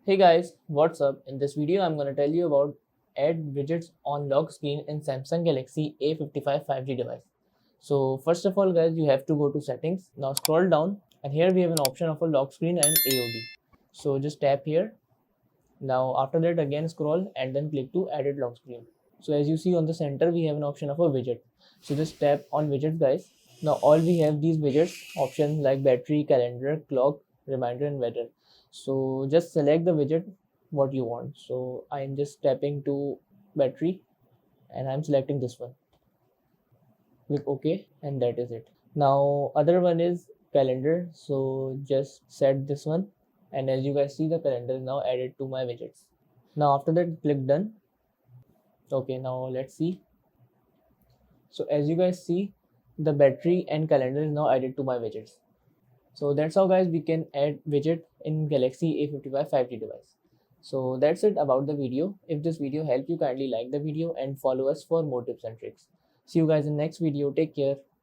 Hey guys, what's up? In this video, I'm going to tell you about add widgets on lock screen in Samsung Galaxy A55 5G device. So first of all guys, you have to go to settings. Now scroll down and here we have an option of a lock screen and AOD. So just tap here. Now after that again scroll and then click to added lock screen. So as you see on the center, we have an option of a widget. So just tap on widgets guys. Now all we have these widgets options like battery, calendar, clock, reminder and weather. So just select the widget what you want. So I'm just tapping to battery and I'm selecting this one. Click OK and that is it. Now other one is calendar. So just set this one and as you guys see the calendar is now added to my widgets. Now after that click done. Okay, now let's see. So as you guys see, the battery and calendar is now added to my widgets. So that's how guys we can add widget in Galaxy A55 5G device. So that's it about the video. If this video helped you, kindly like the video and follow us for more tips and tricks. See you guys in next video. Take care.